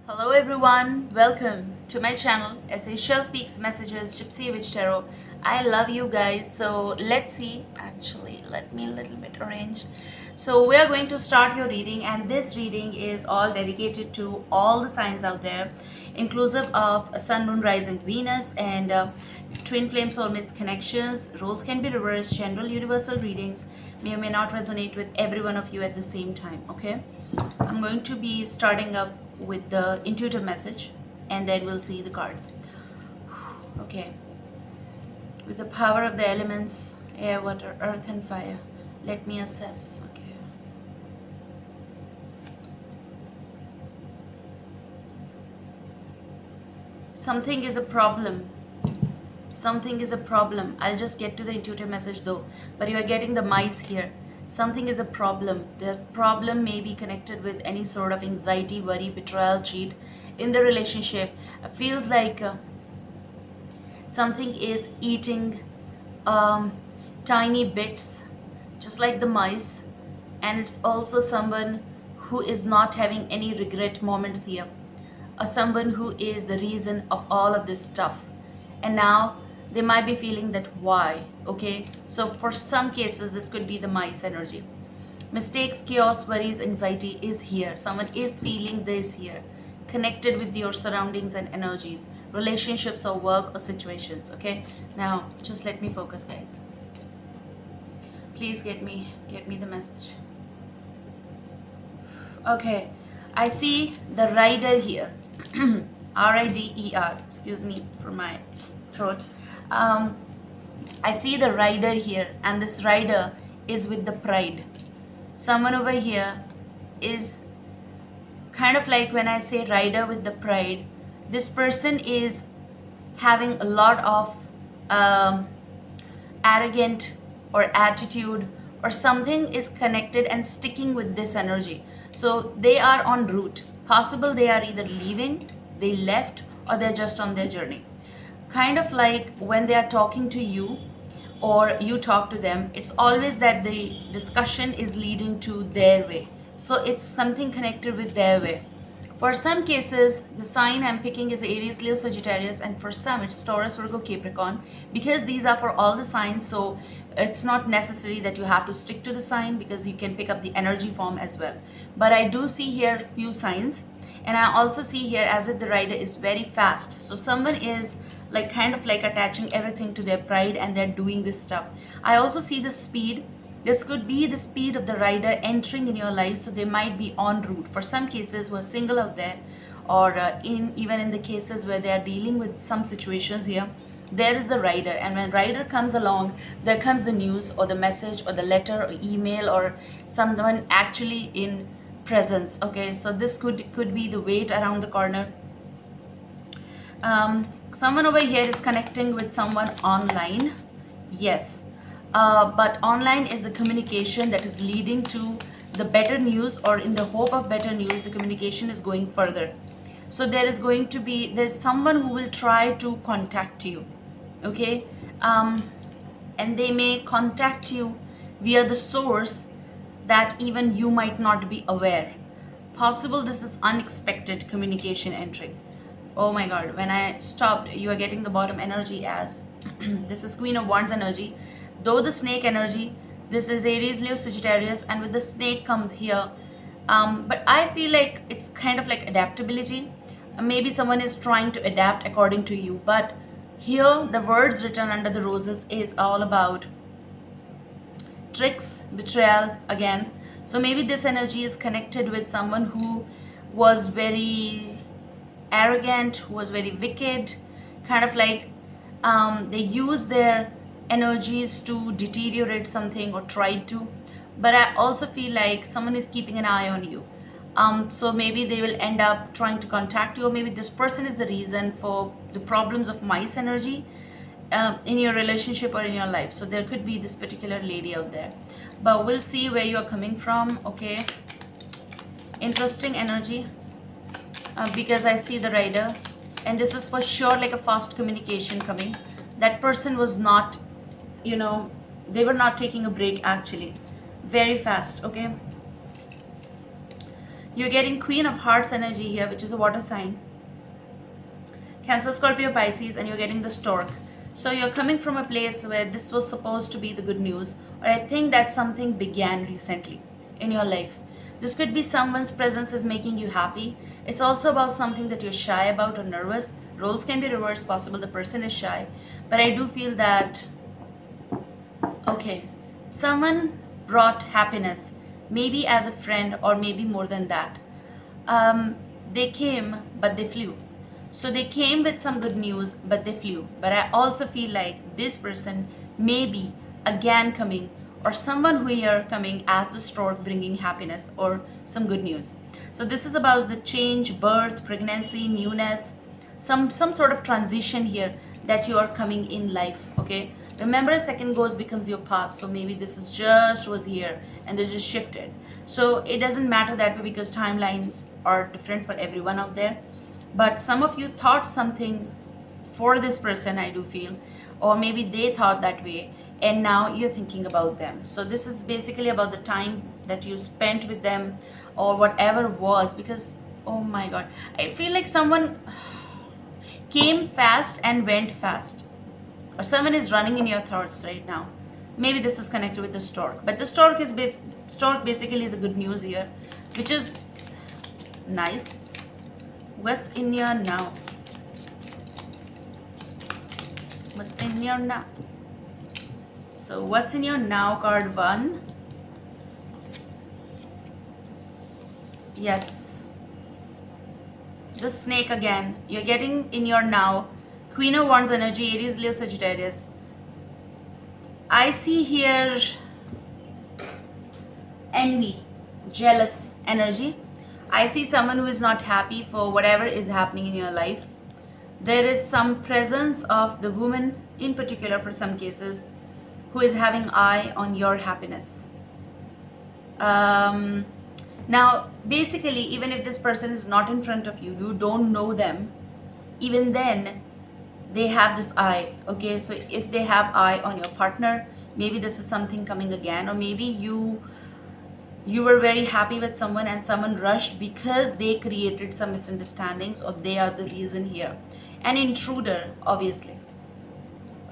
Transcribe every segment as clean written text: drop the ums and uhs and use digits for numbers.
Hello everyone, welcome to my channel Essential Speaks Messages Gypsy Witch Tarot. I love you guys. So let's see, actually let me a little bit arrange. So we are going to start your reading, and this reading is all dedicated to all the signs out there, inclusive of Sun, Moon, Rising, Venus, and twin flame soulmates connections. Roles can be reversed. General universal readings may or may not resonate with every one of you at the same time. Okay, I'm going to be starting up with the intuitive message, and then we'll see the cards. Okay, with the power of the elements, air, water, earth and fire, let me assess. Okay, something is a problem. Something is a problem. I'll just get to the intuitive message though, but you are getting the mice here. Something is a problem. The problem may be connected with any sort of anxiety, worry, betrayal, cheat in the relationship. It feels like something is eating tiny bits, just like the mice, and it's also someone who is not having any regret moments here, or someone who is the reason of all of this stuff, and now they might be feeling that why. Okay, so for some cases this could be the mice energy. Mistakes, chaos, worries, anxiety is here. Someone is feeling this here, connected with your surroundings and energies, relationships or work or situations. Okay, now just let me focus, guys. Please get me the message. Okay, I see the rider here. R-I-D-E-R, excuse me for my throat. I see the rider here, and this rider is with the pride. Someone over here is kind of like, when I say rider with the pride, this person is having a lot of arrogant or attitude, or something is connected and sticking with this energy. So they are en route. Possible they are either leaving, they left, or they're just on their journey. Kind of like when they are talking to you or you talk to them, it's always that the discussion is leading to their way. So it's something connected with their way. For some cases, the sign I'm picking is Aries, Leo, Sagittarius, and for some it's Taurus, Virgo, Capricorn, because these are for all the signs. So it's not necessary that you have to stick to the sign, because you can pick up the energy form as well. But I do see here few signs, and I also see here as if the rider is very fast. So someone is like kind of like attaching everything to their pride, and they're doing this stuff. I also see the speed. This could be the speed of the rider entering in your life, so they might be en route. For some cases who are single out there, or even in the cases where they are dealing with some situations here, there is the rider, and when rider comes along, there comes the news or the message or the letter or email, or someone actually in presence. Okay, so this could be the wait around the corner. Someone over here is connecting with someone online. Yes, but online is the communication that is leading to the better news, or in the hope of better news, the communication is going further. So there's someone who will try to contact you. Okay, and they may contact you via the source that even you might not be aware. Possible this is unexpected communication entering. Oh my god, when I stopped, you are getting the bottom energy as this is Queen of Wands energy, though the snake energy. This is Aries, Leo, Sagittarius, and with the snake comes here. But I feel like it's kind of like adaptability. Maybe someone is trying to adapt according to you, but here the words written under the roses is all about tricks, betrayal again. So maybe this energy is connected with someone who was very arrogant, who was very wicked, kind of like they use their energies to deteriorate something or try to. But I also feel like someone is keeping an eye on you. So maybe they will end up trying to contact you, or maybe this person is the reason for the problems of mice energy in your relationship or in your life. So there could be this particular lady out there, but we'll see where you are coming from. Okay, interesting energy, because I see the rider, and this is for sure like a fast communication coming. That person was not, they were not taking a break, actually very fast. Okay, You're getting Queen of Hearts energy here, which is a water sign. Cancer, Scorpio, Pisces, and you're getting the Stork. So you're coming from a place where this was supposed to be the good news, or I think that something began recently in your life. This could be someone's presence is making you happy. It's also about something that you're shy about or nervous. Roles can be reversed, possible the person is shy. But I do feel that, okay, someone brought happiness, maybe as a friend or maybe more than that. They came, but they flew. So they came with some good news, but they flew. But I also feel like this person may be again coming, or someone who here coming as the Stork, bringing happiness or some good news. So this is about the change, birth, pregnancy, newness, some sort of transition here that you are coming in life. Okay, remember, a second goes becomes your past. So maybe this is just was here and they just shifted. So it doesn't matter that way, because timelines are different for everyone out there. But some of you thought something for this person, I do feel, or maybe they thought that way, and now you're thinking about them. So this is basically about the time that you spent with them or whatever was, because oh my god, I feel like someone came fast and went fast, or someone is running in your thoughts right now. Maybe this is connected with the Stork, but the Stork is Stork basically is a good news here, which is nice. What's in your now? What's in your now? So what's in your now, card 1? Yes, the snake again. You're getting in your now Queen of Wands energy, Aries, Leo, Sagittarius. I see here envy, jealous energy. I see someone who is not happy for whatever is happening in your life. There is some presence of the woman in particular, for some cases, who is having eye on your happiness. Now basically, even if this person is not in front of you, you don't know them, even then they have this eye. Okay, so if they have eye on your partner, maybe this is something coming again, or maybe you were very happy with someone and someone rushed because they created some misunderstandings, or they are the reason here. An intruder, obviously,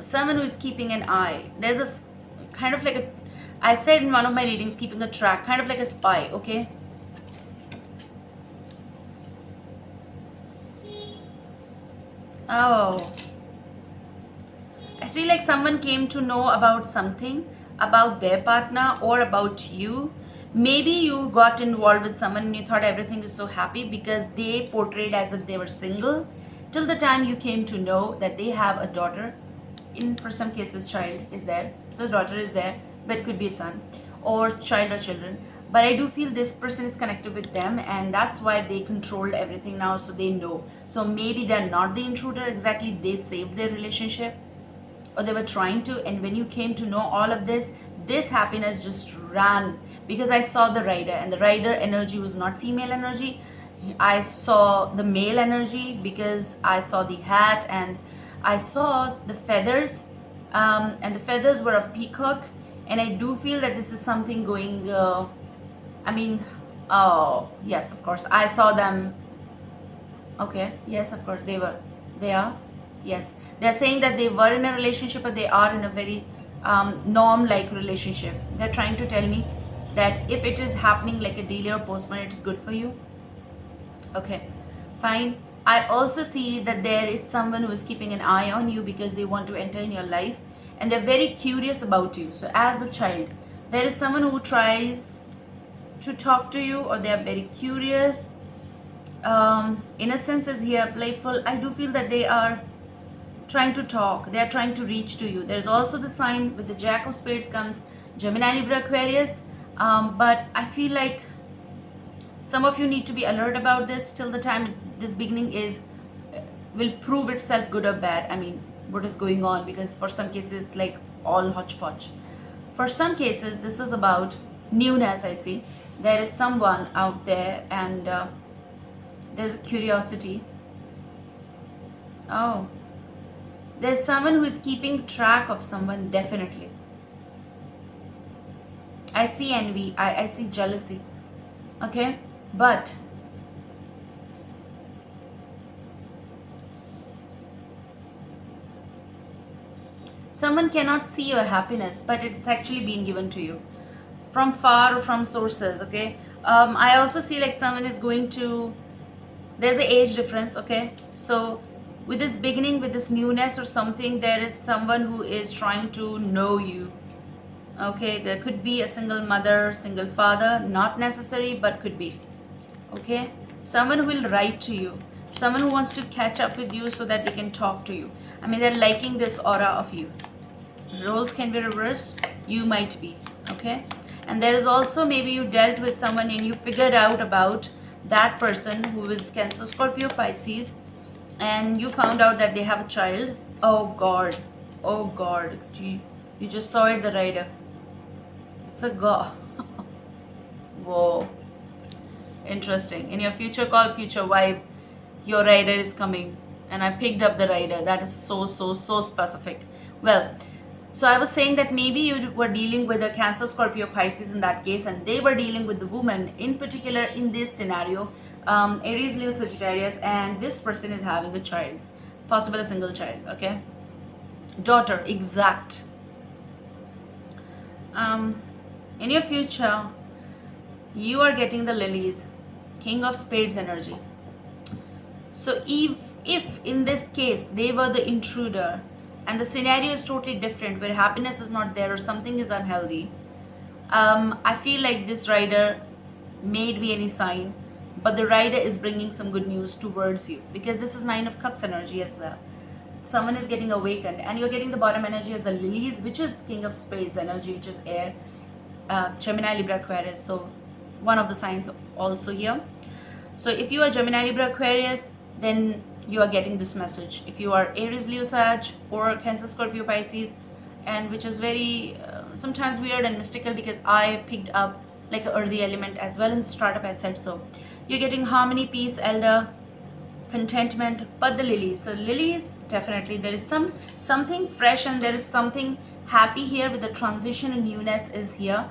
someone who is keeping an eye. There's a kind of like a, I said in one of my readings, keeping a track, kind of like a spy. Okay, oh, I see like someone came to know about something, about their partner or about you. Maybe you got involved with someone and you thought everything is so happy because they portrayed as if they were single, till the time you came to know that they have a daughter. In for some cases, child is there, so the daughter is there, but it could be a son or child or children. But I do feel this person is connected with them, and that's why they controlled everything now, so they know. So maybe they're not the intruder exactly, they saved their relationship, or they were trying to, and when you came to know all of this, this happiness just ran, because I saw the rider, and the rider energy was not female energy. I saw the male energy because I saw the hat and I saw the feathers, and the feathers were of peacock. And I do feel that this is something going, I mean, oh yes, of course I saw them. Okay, yes, of course they are, yes, they're saying that they were in a relationship, but they are in a very norm-like relationship. They're trying to tell me that if it is happening like a delay or postponement, it's good for you. Okay, fine. I also see that there is someone who is keeping an eye on you because they want to enter in your life, and they're very curious about you. So as the child, there is someone who tries to talk to you, or they are very curious. Innocence is here, playful. I do feel that they are trying to talk, they are trying to reach to you. There's also the sign with the Jack of Spades comes Gemini, Libra, Aquarius, but I feel like some of you need to be alert about this till the time this beginning is will prove itself good or bad. I mean, what is going on, because for some cases it's like all hodgepodge. For some cases this is about newness. I see there is someone out there, and there's a curiosity. Oh, there's someone who is keeping track of someone, definitely. I see envy, I see jealousy. Okay, but someone cannot see your happiness, but it's actually been given to you from far or from sources. Okay, I also see like someone is going to, there's an age difference. Okay, so with this beginning, with this newness or something, there is someone who is trying to know you. Okay, there could be a single mother, single father, not necessary, but could be. Okay, someone who will write to you, someone who wants to catch up with you so that they can talk to you. I mean, they're liking this aura of you. Roles can be reversed, you might be. Okay, and there is also maybe you dealt with someone and you figured out about that person who is Cancer, Scorpio, Pisces, and you found out that they have a child. Oh God, oh God, you just saw it, the rider. It's a God. Whoa, interesting. In your future call, future vibe, your rider is coming, and I picked up the rider. That is so specific. Well, so I was saying that maybe you were dealing with a Cancer, Scorpio, Pisces in that case, and they were dealing with the woman in particular in this scenario, Aries, Leo, Sagittarius, and this person is having a child, possible a single child. Okay, daughter, exact. In your future, you are getting the lilies, King of Spades energy. So if in this case they were the intruder and the scenario is totally different where happiness is not there or something is unhealthy, I feel like this rider may be any sign, but the rider is bringing some good news towards you, because this is Nine of Cups energy as well. Someone is getting awakened, and you're getting the bottom energy as the lilies, which is King of Spades energy, which is air, Gemini, Libra, Aquarius. So one of the signs also here. So if you are Gemini, Libra, Aquarius, then you are getting this message. If you are Aries, Leo, Sag, or Cancer, Scorpio, Pisces, and which is very sometimes weird and mystical, because I picked up like an earthy element as well in the startup. I said so. You're getting harmony, peace, elder, contentment, but the lilies. So lilies, definitely there is something fresh, and there is something happy here with the transition and newness is here.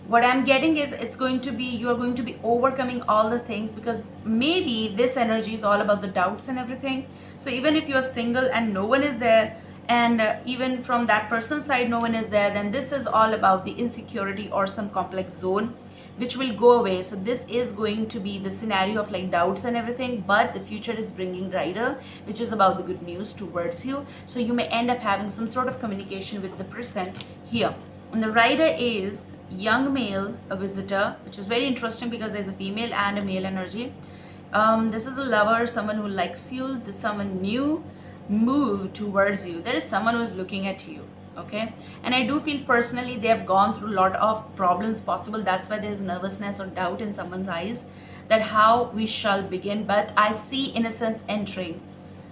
What I'm getting is it's going to be, you are going to be overcoming all the things, because maybe this energy is all about the doubts and everything. So even if you're single and no one is there, and even from that person's side no one is there, then this is all about the insecurity or some complex zone which will go away. So this is going to be the scenario of like doubts and everything, but the future is bringing rider, which is about the good news towards you. So you may end up having some sort of communication with the person here. And the rider is young male, a visitor, which is very interesting because there's a female and a male energy. This is a lover, someone who likes you, this someone new move towards you. There is someone who is looking at you. Okay, and I do feel personally they have gone through a lot of problems possible. That's why there's nervousness or doubt in someone's eyes that how we shall begin. But I see innocence entering,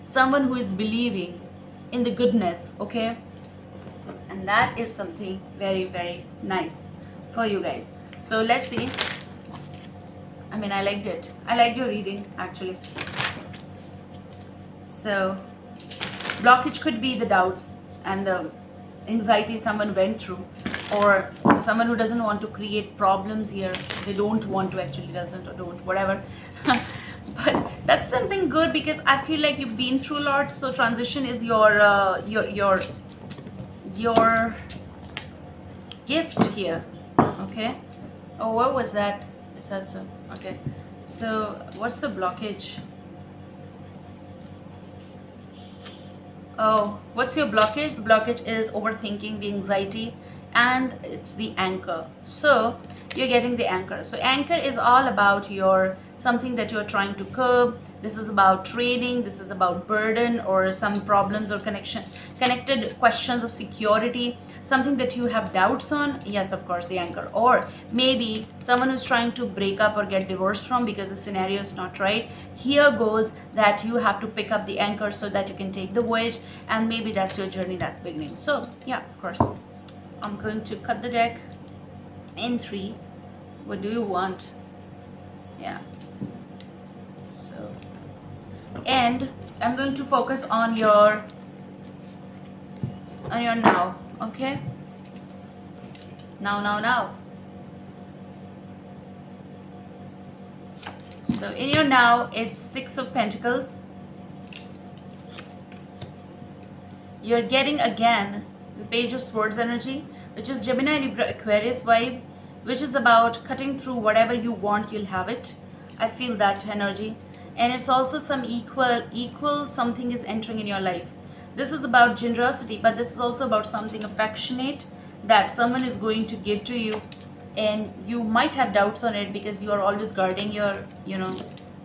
someone who is believing in the goodness. Okay, and that is something very nice for you guys. So let's see. I mean, I liked it. I liked your reading actually. So blockage could be the doubts and the anxiety someone went through, or someone who doesn't want to create problems here. They don't want to, actually doesn't or don't, whatever. But that's something good, because I feel like you've been through a lot. So transition is your gift here. Okay, oh, what was that? Is that so? Okay, so what's the blockage? Oh, what's your blockage? The blockage is overthinking, the anxiety, and it's the anchor. So you're getting the anchor. So anchor is all about your something that you're trying to curb. This is about training, this is about burden or some problems or connected questions of security, something that you have doubts on. Yes, of course, the anchor. Or maybe someone who's trying to break up or get divorced from because the scenario is not right. Here goes that you have to pick up the anchor so that you can take the voyage, and maybe that's your journey that's beginning. So yeah, of course, I'm going to cut the deck in 3. What do you want? Yeah, so, and I'm going to focus on your now. Okay, now So in your now, it's Six of Pentacles. You're getting again the Page of Swords energy, which is Gemini, Libra, Aquarius vibe, which is about cutting through whatever you want, you'll have it. I feel that energy. And it's also some equal something is entering in your life. This is about generosity, but this is also about something affectionate that someone is going to give to you, and you might have doubts on it because you are always guarding your, you know,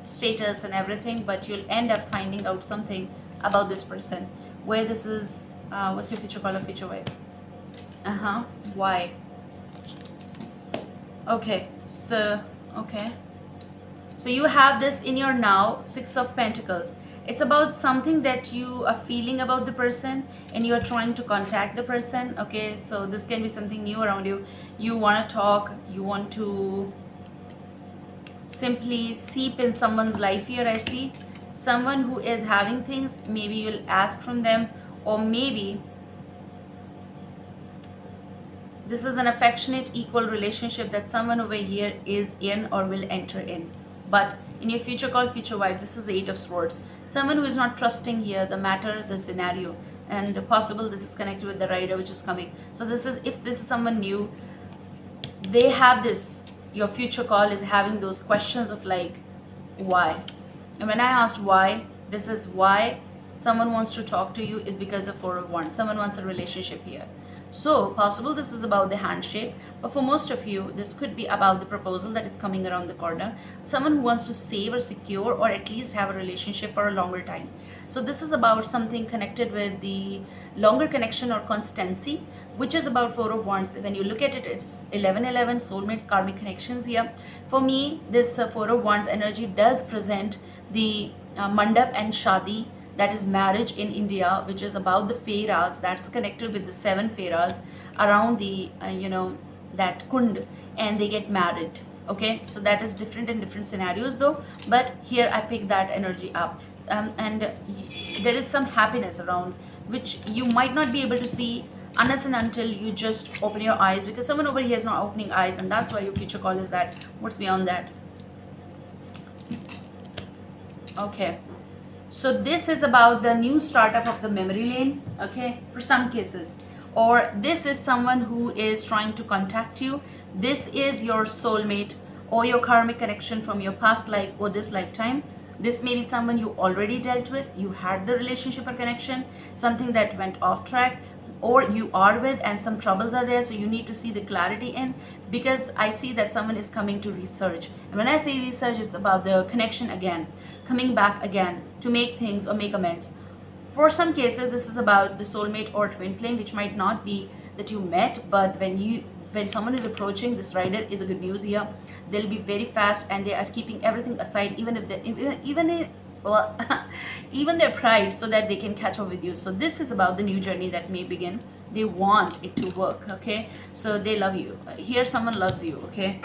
status and everything, but you'll end up finding out something about this person. Where this is, what's your future color, future wife? Why? Okay, so you have this in your now, Six of Pentacles. It's about something that you are feeling about the person and you are trying to contact the person. Okay, so this can be something new around you. You want to talk, you want to simply seep in someone's life here. I see someone who is having things, maybe you'll ask from them, or maybe this is an affectionate equal relationship that someone over here is in or will enter in. But in your future called future wife, this is the Eight of Swords. Someone who is not trusting here the matter, the scenario, and possible this is connected with the rider which is coming. So this is, if this is someone new, they have this, your future call is having those questions of like, why? And when I asked why, this is why someone wants to talk to you, is because of Four of Wands. Someone wants a relationship here. So possible this is about the handshake, but for most of you this could be about the proposal that is coming around the corner. Someone who wants to save or secure or at least have a relationship for a longer time. So this is about something connected with the longer connection or constancy, which is about Four of Wands. When you look at it, it's 1111, soulmates, karmic connections here. For me, this Four of Wands energy does present the mandap and shadi, that is marriage in India, which is about the fairas, that's connected with the 7 fairas around the you know, that kund, and they get married. Okay, so that is different in different scenarios though, but here I pick that energy up. And there is some happiness around which you might not be able to see unless and until you just open your eyes, because someone over here is not opening eyes, and that's why your future call is that. What's beyond that? Okay, so this is about the new startup of the memory lane, okay, for some cases. Or this is someone who is trying to contact you. This is your soulmate or your karmic connection from your past life or this lifetime. This may be someone you already dealt with, you had the relationship or connection, something that went off track, or you are with and some troubles are there, so you need to see the clarity in, because I see that someone is coming to research. And when I say research, it's about the connection again, coming back again to make things or make amends. For some cases, this is about the soulmate or twin flame, which might not be that you met, but when someone is approaching, this rider is a good news here. They'll be very fast and they are keeping everything aside, even if they even their pride, so that they can catch up with you. So this is about the new journey that may begin. They want it to work, okay? So they love you. Here someone loves you, okay?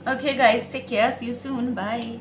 Okay guys, take care. See you soon. Bye.